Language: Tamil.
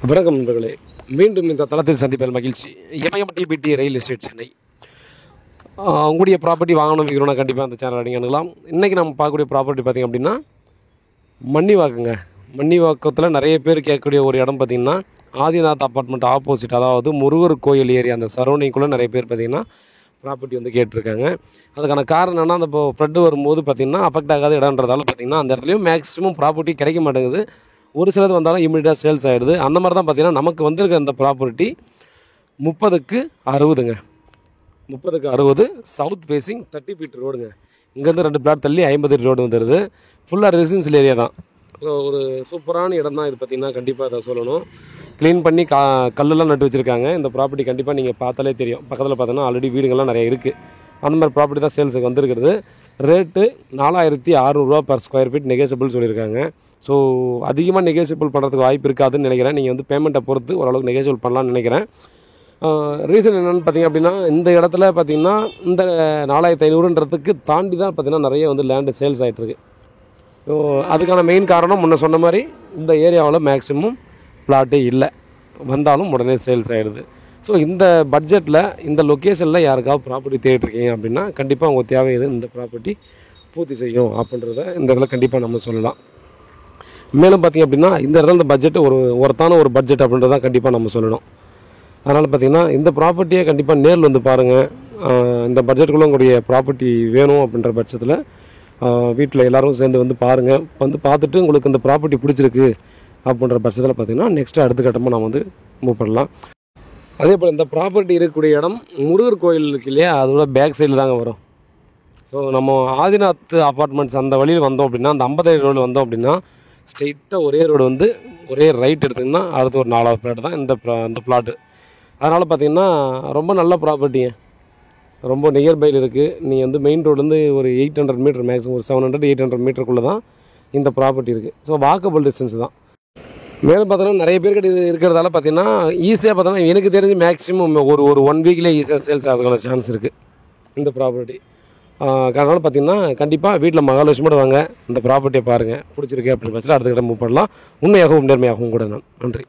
வணக்கம் நண்பர்களே, மீண்டும் இந்த தளத்தில் சந்திப்பதில் மகிழ்ச்சி. எம்ஐஎம்டிபிடி ரயில் எஸ்டேட் சென்னை. உங்களுடைய ப்ராப்பர்ட்டி வாங்கணும் விற்கணும்னா கண்டிப்பாக அந்த சேனல் நீங்கள் அணுகலாம். இன்றைக்கி நம்ம பார்க்கக்கூடிய ப்ராப்பர்ட்டி பார்த்திங்க அப்படின்னா மன்னிவாக்குங்க. மன்னிவாக்கத்தில் நிறைய பேர் கேட்கக்கூடிய ஒரு இடம் பார்த்திங்கன்னா ஆதிநாத் அப்பார்ட்மெண்ட் ஆப்போசிட், அதாவது முருகர் கோயில் ஏரியா அந்த சரௌண்டிங்குள்ளே நிறைய பேர் பார்த்திங்கன்னா ப்ராப்பர்ட்டி வந்து கேட்டிருக்காங்க. அதுக்கான காரணம் என்னென்னா, அந்த இப்போ ஃப்ளட்டு வரும்போது பார்த்திங்கன்னா அஃபெக்ட் ஆகாத இடம்ன்றதால பார்த்திங்கன்னா அந்த இடத்துலையும் மேக்ஸிமம் ப்ராப்பர்ட்டி கிடைக்க மாட்டேங்குது. ஒரு சிலது வந்தாலும் இமீடியட்டாக சேல்ஸ் ஆகிடுது. அந்த மாதிரி தான் பார்த்திங்கன்னா நமக்கு வந்திருக்க அந்த ப்ராப்பர்ட்டி 30க்கு 60ங்க. 30க்கு 60 சவுத் ஃபேஸிங் 30 ஃபீட் ரோடுங்க. இங்கேருந்து 2 பிளாட் தள்ளி 50 ஃபீட் ரோடு வந்துடுது. ஃபுல்லாக ரெசிடென்ஷியல் ஏரியா தான். ஸோ ஒரு சூப்பரான இடம் தான் இது பார்த்திங்கன்னா. கண்டிப்பாக அதை சொல்லணும். க்ளீன் பண்ணி கல்லெல்லாம் நட்டு வச்சுருக்காங்க. இந்த ப்ராப்பர்ட்டி கண்டிப்பாக நீங்கள் பார்த்தாலே தெரியும். பக்கத்தில் பார்த்தோன்னா ஆல்ரெடி வீடுங்கள்லாம் நிறைய இருக்குது. அந்த மாதிரி ப்ராப்பர்ட்டி தான் சேல்ஸுக்கு வந்திருக்கிறது. Rate 4600 per square feet negotiable சொல்லியிருக்காங்க. ஸோ அதிகமாக நெகோசியபிள் பண்ணுறதுக்கு வாய்ப்பு இருக்காதுன்னு நினைக்கிறேன். நீங்கள் வந்து பேமெண்ட்டை பொறுத்து ஓரளவுக்கு நெகோசியபிள் பண்ணலான்னு நினைக்கிறேன். ரீசன் என்னென்னு பார்த்திங்க அப்படின்னா, இந்த இடத்துல பார்த்திங்கன்னா இந்த 4500ன்றதுக்கு தாண்டி தான் பார்த்திங்கன்னா நிறைய வந்து லேண்டு சேல்ஸ் ஆகிட்டுருக்கு. ஸோ அதுக்கான மெயின் காரணம் முன்ன சொன்ன மாதிரி இந்த ஏரியாவில் மேக்ஸிமம் பிளாட்டே இல்லை, வந்தாலும் உடனே சேல்ஸ் ஆகிடுது. ஸோ இந்த பட்ஜெட்டில் இந்த லொக்கேஷனில் யாருக்காவது ப்ராப்பர்ட்டி தேடிட்டுருக்கீங்க அப்படின்னா கண்டிப்பாக உங்கள் தேவை இது இந்த ப்ராப்பர்ட்டி பூர்த்தி செய்யும் அப்படின்றத இந்த இதில் கண்டிப்பாக நம்ம சொல்லலாம். மேலும் பார்த்திங்க அப்படின்னா இந்த இடத்துல இந்த பட்ஜெட்டு ஒருத்தான ஒரு பட்ஜெட் அப்படின்றதான் கண்டிப்பாக நம்ம சொல்லணும். அதனால் பார்த்திங்கன்னா இந்த ப்ராப்பர்ட்டியை கண்டிப்பாக நேரில் வந்து பாருங்கள். இந்த பட்ஜெட்டுக்குள்ளே உங்களுடைய ப்ராப்பர்ட்டி வேணும் அப்படின்ற பட்சத்தில் வீட்டில் எல்லோரும் சேர்ந்து வந்து பாருங்கள். வந்து பார்த்துட்டு உங்களுக்கு இந்த ப்ராப்பர்ட்டி பிடிச்சிருக்கு அப்படின்ற பட்சத்தில் பார்த்திங்கன்னா நெக்ஸ்ட்டு அடுத்த கட்டமாக நம்ம வந்து மூவ் பண்ணலாம். அதே போல் இந்த ப்ராப்பர்ட்டி இருக்கக்கூடிய இடம் முருகர் கோயில் இருக்கு இல்லையா, அதோட பேக் சைடில் தாங்க வரும். ஸோ நம்ம ஆதிநாத் அப்பார்ட்மெண்ட்ஸ் அந்த வழியில் வந்தோம் அப்படின்னா, அந்த 50 ரோடு வந்தோம் அப்படின்னா ஸ்ட்ரெயிட்டாக ஒரே ரோடு வந்து ஒரே ரைட் எடுத்திங்கன்னா அடுத்து ஒரு 4வது பிளாட் தான் இந்த பிளாட்டு. அதனால் பார்த்திங்கன்னா ரொம்ப நல்ல ப்ராப்பர்ட்டிங்க. ரொம்ப நியர்பையில் இருக்குது. நீங்கள் வந்து மெயின் ரோடுலேருந்து ஒரு 800 மீட்டர், மேக்ஸிமம் ஒரு 700-800 மீட்டருக்குள்ளே தான் இந்த ப்ராப்பர்ட்டி இருக்குது. ஸோ வாக்கபிள் டிஸ்டன்ஸ் தான். மேலும் பார்த்தோன்னா நிறைய பேர்கிட்ட இது இருக்கிறதால பார்த்திங்கன்னா ஈஸியாக பார்த்தோன்னா எனக்கு தெரிஞ்சு மேக்ஸிமம் ஒரு 1 வீக்லேயே ஈஸியாக சேல்ஸ் ஆகிறதுக்கான சான்ஸ் இருக்குது இந்த ப்ராப்பர்ட்டி. அதனால் பார்த்திங்கன்னா கண்டிப்பாக வீட்டில் மகாலட்சுமியோட வாங்க, இந்த ப்ராப்பர்ட்டியை பாருங்கள். பிடிச்சிருக்கு அப்படின்னு பட்சத்தில் அடுத்த கிட்ட மூவ் பண்ணலாம். உண்மையாகவும் நேர்மையாகவும் கூட நான். நன்றி.